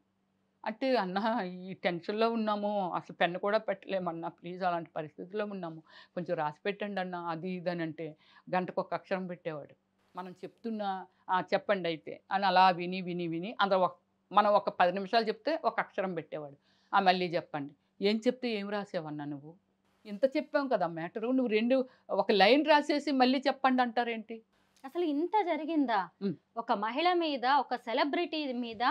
అంటే, "అన్నా ఈ టెన్షన్‌లో ఉన్నాము. అసలు పెన్ను కూడా పెట్టలేమన్నా. ప్లీజ్ అలాంటి పరిస్థితిలో ఉన్నాము. కొంచెం రాసి పెట్టండి అన్నా" అది ఇది అని అంటే గంటకొక అక్షరం పెట్టేవాడు. మనం చెప్తున్నా చెప్పండయితే అని అలా విని, విని, విని అందులో మనం ఒక 10 నిమిషాలు చెప్తే ఒక అక్షరం పెట్టేవాడు. మళ్ళీ చెప్పండి. "ఏం చెప్తే ఏం రాసావన్నా నువ్వు? ఇంత చెప్పాం కదా మ్యాటరు. నువ్వు ఒక లైన్ రాసేసి మళ్ళీ చెప్పండి అంటారేంటి?" అసలు ఇంత జరిగిందా? హ్మ్. ఒక మహిళ మీద, ఒక సెలబ్రిటీ మీద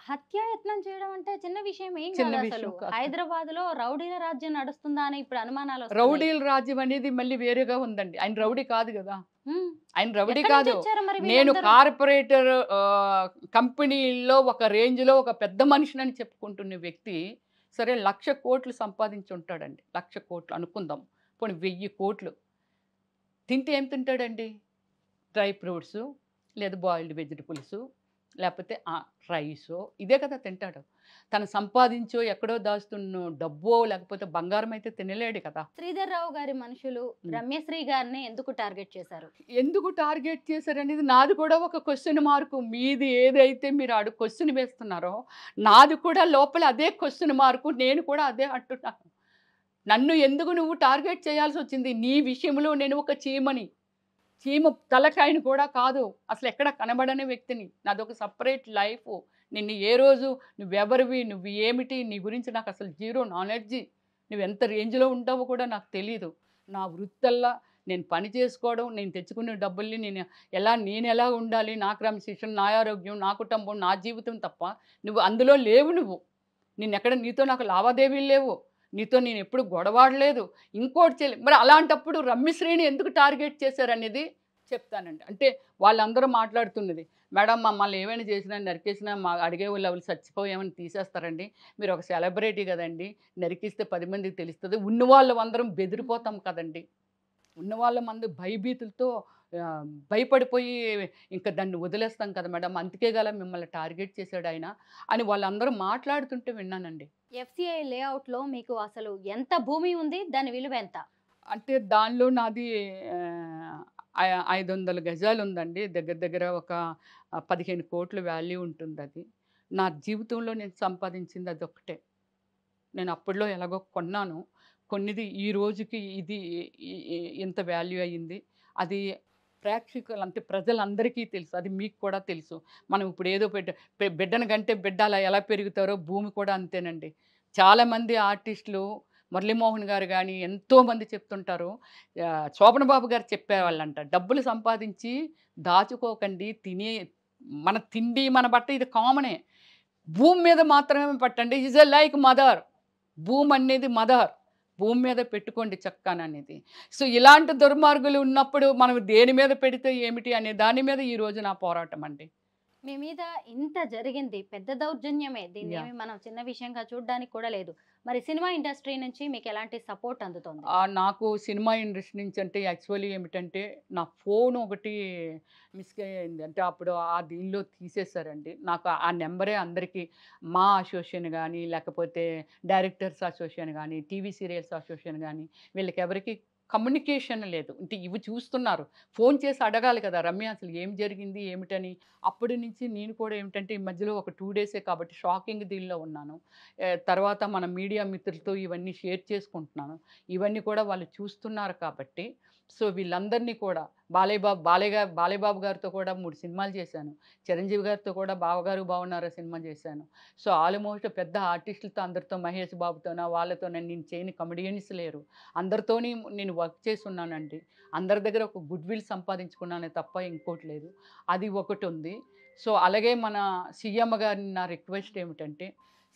హత్యాయత్నం చేయడం అంటే చిన్న విషయం ఏం చిన్న కాదసలు. విషయం కాదు. హైదరాబాద్‌లో రౌడీల రాజ్యం నడుస్తుందా అని ఇప్పుడు అనుమానాలొస్తున్నాయి. రౌడీల రాజ్యం అనేది మళ్ళీ వేరేగా ఉందండి. ఆయన రౌడీ కాదు గదా! హ్మ్. ఆయన రౌడీ ఎక్కడి నుంచి కాదు. వచ్చారు మరి నేను వీళ్ళందరూ? కార్పొరేటర్ కంపెనీల్లో ఒక రేంజ్‌లో ఒక పెద్ద మనిషినని చెప్పుకుంటున్న వ్యక్తి, సరే 1,00,00,000,00,000 సంపాదించుంటాడండి. 1,00,00,000,00,000 అనుకుందాం. పోనీ 1,000,00,00,000 తింటే ఏం తింటాడండి? డ్రై ఫ్రూట్సు, లేదా బాయిల్డ్ వెజిటబుల్సు, లేపోతే రైసో ఇదే కదా తింటాడు. తను సంపాదించో, ఎక్కడో దాస్తున్న డబ్బో, లేకపోతే బంగారం అయితే తినలేడు కదా! శ్రీధర్ రావు గారి మనుషులు హ్మ్. రమ్యశ్రీ గారిని ఎందుకు టార్గెట్ చేశారు? ఎందుకు టార్గెట్ చేశారనేది నాది కూడా ఒక క్వెషన్ మార్కు. మీది ఏదైతే మీరు క్వెషన్ వేస్తున్నారో, నాది కూడా లోపల అదే క్వెషన్ మార్కు. నేను కూడా అదే అంటున్నాను. నన్ను ఎందుకు నువ్వు టార్గెట్ చేయాల్సొచ్చింది? నీ విషయంలో నేను ఒక చీమని. చీమ తలకాయని కూడా కాదు. అసలెక్కడ కనబడని వ్యక్తిని. నాదొక సెపరేట్ లైఫు. నిన్ను ఏ రోజు నువ్వెవరివి? నువ్వు ఏమిటి? నీ గురించి నాకసలు జీరో నాలెడ్జి. నువ్వెంత రేంజ్‌లో ఉంటావో కూడా నాకు తెలీదు. నా వృత్తల్లా నేను పని చేసుకోవడం, నేను తెచ్చుకునే డబ్బుల్ని నేనెలా ఉండాలి? నా క్రమశిక్షణ, నా ఆరోగ్యం, నా కుటుంబం, నా జీవితం తప్ప నువ్వు అందులో లేవు నువ్వు. నీతో నాకు లావాదేవీలు లేవు. నీతో నేనెప్పుడు గొడవాడలేదు. ఇంకోటి మరి అలాంటప్పుడు రమ్యశ్రీని ఎందుకు టార్గెట్ చేశారనేది చెప్తానండి. అంటే వాళ్ళందరూ మాట్లాడుతున్నది, "మేడం మమ్మల్ని ఏమైనా చేసినా, నరికేసినా అడిగేవాళ్ళు ఎవరు చచ్చిపోయామని తీసేస్తారండి. మీరు ఒక సెలబ్రిటీ గదండీ! నరికిస్తే 10 మందికి తెలుస్తది. ఉన్నవాళ్ళమందరం బెదిరిపోతాం కదండీ! ఉన్నవాళ్ళమందరం భయభీతులతో భయపడిపోయి ఇంక దాన్ని వదిలేస్తాం కదా మేడం! అందుకే గల మిమ్మల్ని టార్గెట్ చేశాడాయన" అని వాళ్ళందరూ మాట్లాడుతుంటే విన్నానండి. ఎఫ్‌సిఐ లేఅవుట్‌లో మీకు అసలు ఎంత భూమి ఉంది? దాని విలువ ఎంత? అంటే దానిలో నాది ఆహ్, 500 గజాలు ఉందండి. దగ్గర దగ్గర ఒక 15 కోట్ల వాల్యూ ఉంటుంది అది. నా జీవితంలో నేను సంపాదించింది అదొక్కటే. నేను అప్పట్లో ఎలాగో కొన్నాను. కొన్నిది ఈ రోజుకి ఇది ఇంత వాల్యూ అయ్యింది. అది ప్రేక్షకులు అంటే ప్రజలందరికీ తెలుసు. అది మీకు కూడా తెలుసు. మనం ఇప్పుడు ఏదో బిడ్డను కంటే బిడ్డ అలా ఎలా పెరుగుతారో భూమి కూడా అంతేనండి. చాలామంది ఆర్టిస్టులు మురళీమోహన్ గారు గానీ ఎంతోమంది చెప్తుంటారు. శోభన్ బాబు గారు చెప్పేవాళ్ళంట. డబ్బులు సంపాదించి దాచుకోకండి. మన తిండి, మన బట్ట ఇది కామనే. భూమి మీద మాత్రమే పట్టండి. Is a like mother. భూమి అనేది మదర్. భూమి మీద పెట్టుకోండి చక్కాననేది. సో ఇలాంటి దుర్మార్గులు ఉన్నప్పుడు మనం దేని మీద పెడితే ఏమిటి అనే దాని మీద ఈరోజు నా పోరాటం అండి. మీ మీద ఇంత జరిగింది, పెద్ద దౌర్జన్యమే. దీన్ని యాహ్! ఏమి మనం చిన్న విషయంగా చూడడానికి కూడా లేదు. మరి సినిమా ఇండస్ట్రీ నుంచి మీకు ఎలాంటి సపోర్ట్ అందుతోంది? నాకు సినిమా ఇండస్ట్రీ నుంచి అంటే యాక్చువల్లీ ఏమిటంటే నా ఫోన్ ఒకటి మిస్ అయింది. అంటే అప్పుడు ఆ దీనిలో తీసేశారండి. నాకు ఆ నెంబరే అందరికీ మా అసోసియేషన్ గానీ, లేకపోతే డైరెక్టర్స్ అసోసియేషన్ గానీ, టీవీ సీరియల్స్ అసోసియేషన్ గానీ వీళ్ళకెవరికీ కమ్యూనికేషన్ లేదు. అంటే ఇవి చూస్తున్నారు. ఫోన్ చేసి అడగాలి కదా! రమ్య అసలు ఏం జరిగింది? ఏమిటని. అప్పటి నుంచి నేను కూడా ఏమిటంటే ఈ మధ్యలో ఒక 2 డేసే కాబట్టి షాకింగ్ దీనిలో ఉన్నాను. తర్వాత మన మీడియా మిత్రులతో ఇవన్నీ షేర్ చేసుకుంటున్నాను. ఇవన్నీ కూడా వాళ్ళు చూస్తున్నారు కాబట్టి సో వీళ్ళందరినీ కూడా బాలయ్య బాబు గారితో కూడా 3 సినిమాలు చేశాను. చిరంజీవి గారితో కూడా బావగారు బాగున్నారా సినిమా చేశాను. సో ఆల్మోస్ట్ పెద్ద ఆర్టిస్టులతో అందరితో మహేష్ బాబుతోనా వాళ్ళతోనే నేను చేయని కమెడియన్స్ లేరు. అందరితోని నేను వర్క్ చేసున్నానండి. అందరి దగ్గర ఒక గుడ్ విల్ సంపాదించుకున్నానే తప్ప ఇంకోటి లేదు. అది ఒకటి ఉంది. సో అలాగే మన సీఎం గారిని నా రిక్వెస్ట్ ఏమిటంటే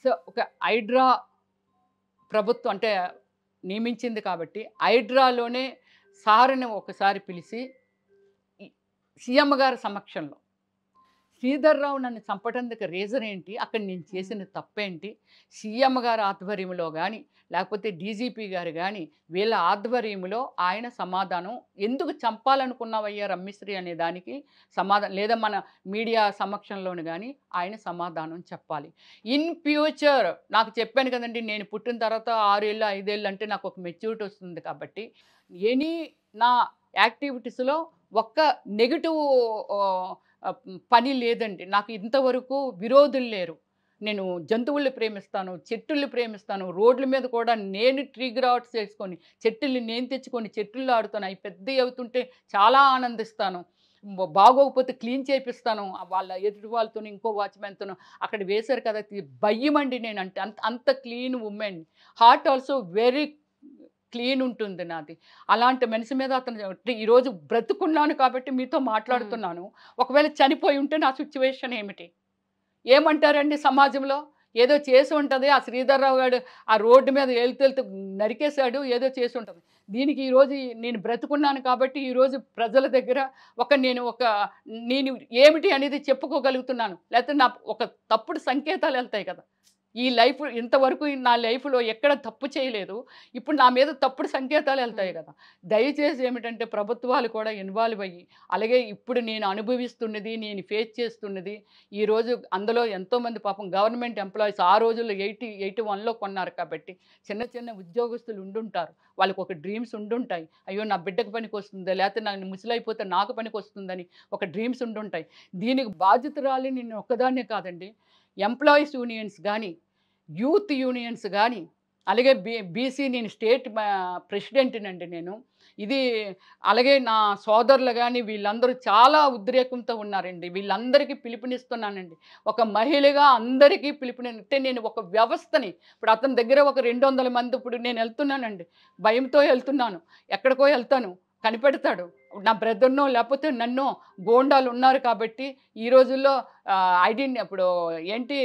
సో ఒక హైడ్రా ప్రభుత్వం అంటే నియమించింది కాబట్టి హైడ్రాలోనే సార్‌ని ఒకసారి పిలిచి సీఎం గారి సమక్షంలో శ్రీధర్‌రావు నన్ను చంపడానికి రీజన్ ఏంటి? అక్కడ నేను చేసిన తప్పేంటి? సీఎం గారి ఆధ్వర్యంలో గానీ, లేకపోతే డీజీపీ గారు గానీ, వీళ్ళ ఆధ్వర్యంలో ఆయన సమాధానం ఎందుకు చంపాలనుకున్నావయ్యా రమ్యశ్రీ అనే దానికి లేదా మన మీడియా సమక్షంలోను గానీ ఆయన సమాధానం చెప్పాలి. ఇన్ ఫ్యూచర్ నాకు చెప్పాను కదండీ! నేను పుట్టిన తర్వాత 6 ఏళ్ళు, 5 ఏళ్ళు అంటే నాకు ఒక మెచ్యూరిటీ వస్తుంది కాబట్టి నా యాక్టివిటీస్‌లో ఒక్క నెగెటివ్ పని లేదండి. నాకు ఇంతవరకు విరోధులు లేరు. నేను జంతువుల్ని ప్రేమిస్తాను, చెట్టుల్ని ప్రేమిస్తాను. రోడ్ల మీద కూడా నేను ట్రీ గ్రాట్స్ చేసుకొని, చెట్టుల్ని నేను తెచ్చుకొని చెట్టుల్లో ఆడుతాను. అవి పెద్దవి అవుతుంటే చాలా ఆనందిస్తాను. బాగోకపోతే క్లీన్ చేపిస్తాను. వాళ్ళ ఎదుటి వాళ్ళతోని ఇంకో వాచ్‌మెన్‌తోనో అక్కడ వేశారు కదా! భయమండి నేనంటే. అంత clean women. Heart also very clean ఉంటుంది నాది. అలాంటి మనిషి మీద అతను ఈరోజు బ్రతుకున్నాను కాబట్టి మీతో మాట్లాడుతున్నాను. ఒకవేళ చనిపోయి ఉంటే నా సిట్యుయేషన్ ఏమిటి? ఏమంటారండి సమాజంలో? ఏదో చేసి ఉంటది. ఆ శ్రీధర్‌రావు గారు ఆ రోడ్డు మీద వెళ్తూ నరికేశాడు. ఏదో చేసి ఉంటది. దీనికి ఈరోజు నేను బ్రతుకున్నాను కాబట్టి ఈరోజు ప్రజల దగ్గర నేను ఏమిటి అనేది చెప్పుకోగలుగుతున్నాను. లేకపోతే నా ఒక తప్పుడు సంకేతాలు వెళ్తాయి కదా! ఈ లైఫ్ ఇంతవరకు నా లైఫ్‌లో ఎక్కడ తప్పు చేయలేదు. ఇప్పుడు నా మీద తప్పుడు సంకేతాలు వెళ్తాయి కదా! దయచేసి ఏమిటంటే ప్రభుత్వాలు కూడా ఇన్వాల్వ్ అయ్యి, అలాగే ఇప్పుడు నేను అనుభవిస్తున్నది, నేను ఫేస్ చేస్తున్నది, ఈరోజు అందులో ఎంతోమంది పాపం గవర్నమెంట్ ఎంప్లాయీస్ ఆ రోజుల్లో 81లో కొన్నారు కాబట్టి చిన్న చిన్న ఉద్యోగస్తులు ఉండుంటారు. వాళ్ళకి ఒక డ్రీమ్స్ ఉండుంటాయి. అయ్యో! నా బిడ్డకు పనికొస్తుందా? లేకపోతే నేను ముసలైపోతే నాకు పనికొస్తుందని ఒక డ్రీమ్స్ ఉండుంటాయి. దీనికి బాధ్యతురాలి నేను ఒక్కదాన్నే కాదండి. ఎంప్లాయీస్ యూనియన్స్ గానీ, యూత్ యూనియన్స్ గానీ, అలాగే బీసీ నేను స్టేట్ ప్రెసిడెంట్‌నండి నేను. అలాగే నా సోదరులు గానీ వీళ్ళందరూ చాలా ఉద్రేకంతో ఉన్నారండి. వీళ్ళందరికీ పిలుపునిస్తున్నానండి. ఒక మహిళగా అందరికీ అంటే నేను ఒక వ్యవస్థని ఇప్పుడు అతని దగ్గర ఒక 200 మంది ఇప్పుడు నేను వెళ్తున్నానండి. భయంతో వెళ్తున్నాను. ఎక్కడికో వెళ్తాను. కనిపెడతాడు. నా బ్రదర్‌నో లేకపోతే నన్నో గూండాలు ఉన్నారు కాబట్టి ఈ రోజుల్లో ఇప్పుడు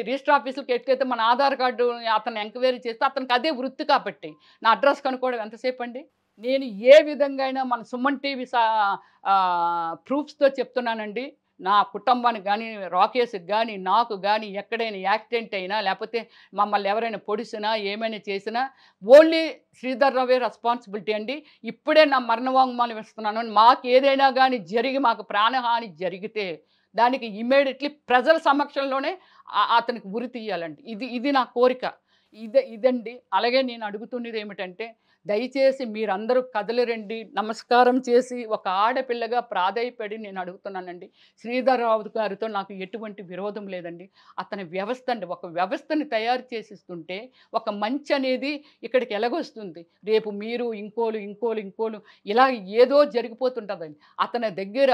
రిజిస్టర్ ఆఫీసులకి ఎట్లయితే మన ఆధార్ కార్డు అతను ఎంక్వైరీ చేస్తే అతనికి అదే వృత్తి కాబట్టి నా అడ్రస్ కనుక్కోవడం ఎంతసేపు అండి? నేను ఏ విధంగా అయినా మన సుమన్ టీవీ ప్రూఫ్స్‌తో చెప్తున్నానండి. నా కుటుంబానికి గానీ, రాకేష్‌కి గానీ, నాకు గానీ ఎక్కడైనా యాక్సిడెంట్ అయినా లేకపోతే మమ్మల్ని ఎవరైనా పొడిసినా, ఏమైనా చేసినా ఓన్లీ శ్రీధర్‌రావే రెస్పాన్సిబిలిటీ అండి. ఇప్పుడే నా మరణ వాంగ్మూలం ఇస్తున్నాను. మాకేదైనా గానీ మాకు ప్రాణహాని జరిగితే దానికి ఇమ్మీడియట్‌లీ ప్రజల సమక్షంలోనే అతనికి ఉరి తీయాలండి. ఇది నా కోరిక. ఇదండి. అలాగే నేను అడుగుతున్నది ఏమిటంటే దయచేసి మీరందరూ కదలిరండి, నమస్కారం చేసి ఒక ఆడపిల్లగా ప్రాధేయపడి నేను అడుగుతున్నానండి. శ్రీధర్రావు గారితో నాకు ఎటువంటి విరోధం లేదండి. అతని వ్యవస్థ అండి, ఒక వ్యవస్థని తయారు చేసిస్తుంటే ఒక మంచి అనేది ఇక్కడికి ఎలాగొస్తుంది. రేపు మీరు ఇంకోలు ఇలా ఏదో జరిగిపోతుంటుందండి. అతని దగ్గర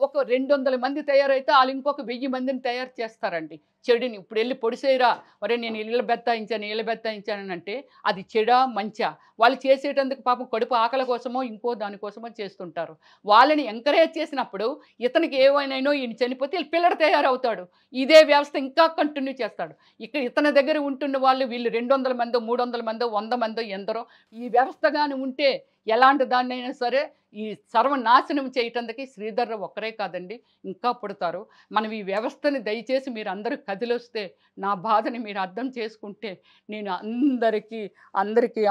ఒక 200 మంది తయారైతే వాళ్ళు ఇంకొక 1000 మందిని తయారు చేస్తారండి. చెడుని ఇప్పుడు వెళ్ళి పొడిసేయరా, ఒరే నేను ఇళ్ళ బెత్తాయించాను అంటే అది చెడా మంచా? వాళ్ళు చేసేటందుకు పాపం కడుపు ఆకలి కోసమో ఇంకో దానికోసమో చేస్తుంటారు. వాళ్ళని ఎంకరేజ్ చేసినప్పుడు ఇతనికి ఏమైనానో ఈయన చనిపోతే వీళ్ళు పిల్లడు తయారవుతాడు. ఇదే వ్యవస్థ ఇంకా కంటిన్యూ చేస్తాడు. ఇక్కడ ఇతని దగ్గర ఉంటున్న వాళ్ళు వీళ్ళు 200 మందో 300 మందో 100 మందో ఎందరో ఈ వ్యవస్థ కానీ ఉంటే ఎలాంటి దాన్నైనా సరే ఈ సర్వనాశనం చేయటానికి శ్రీధర్రావు ఒక్కరే కాదండి, ఇంకా పుడతారు. మనం ఈ వ్యవస్థని దయచేసి మీరు అందరూ కదిలొస్తే నా బాధని మీరు అర్థం చేసుకుంటే నేను అందరికీ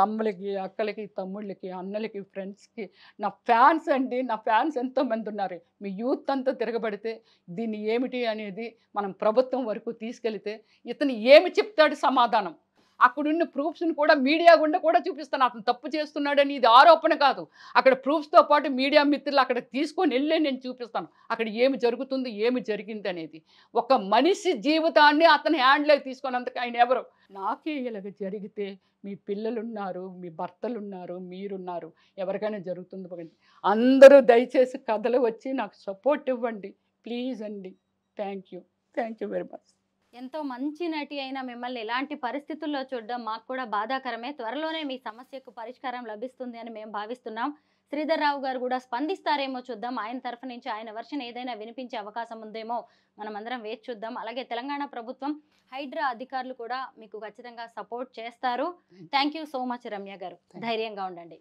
అమ్మలకి, అక్కలకి, తమ్ముళ్ళకి, అన్నలకి, ఫ్రెండ్స్కి, నా ఫ్యాన్స్ అండి, నా ఫ్యాన్స్ ఎంతోమంది ఉన్నారు. మీ యూత్ అంతా తిరగబడితే దీన్ని ఏమిటి అనేది మనం ప్రభుత్వం వరకు తీసుకెళితే ఇతను ఏమి చెప్తాడు సమాధానం. అక్కడున్న ప్రూఫ్స్ని కూడా మీడియా గుండా కూడా చూపిస్తాను. అతను తప్పు చేస్తున్నాడని ఇది ఆరోపణ కాదు. అక్కడ ప్రూఫ్స్తో పాటు మీడియా మిత్రులు అక్కడ తీసుకొని వెళ్ళే నేను చూపిస్తాను అక్కడ ఏమి జరుగుతుంది, ఏమి జరిగింది అనేది. ఒక మనిషి జీవితాన్ని అతని హ్యాండ్లోకి తీసుకున్నందుకు ఆయన ఎవరు? నాకే ఇలాగ జరిగితే మీ పిల్లలున్నారు, మీ భర్తలున్నారు, మీరున్నారు, ఎవరికైనా జరుగుతుంది. అందరూ దయచేసి కథలు వచ్చి నాకు సపోర్ట్ ఇవ్వండి ప్లీజ్ అండి. Thank you very much. ఎంతో మంచి నటి అయిన మిమ్మల్ని ఇలాంటి పరిస్థితుల్లో చూడడం మాకు కూడా బాధాకరమే. త్వరలోనే మీ సమస్యకు పరిష్కారం లభిస్తుంది అని మేము భావిస్తున్నాం. శ్రీధర్రావు గారు కూడా స్పందిస్తారేమో చూద్దాం. ఆయన తరఫు నుంచి ఆయన వర్షన్ ఏదైనా వినిపించే అవకాశం ఉందేమో మనం అందరం వేచి చూద్దాం. అలాగే తెలంగాణ ప్రభుత్వం, హైడ్రా అధికారులు కూడా మీకు ఖచ్చితంగా సపోర్ట్ చేస్తారు. Thank you so much Ramya గారు. ధైర్యంగా ఉండండి.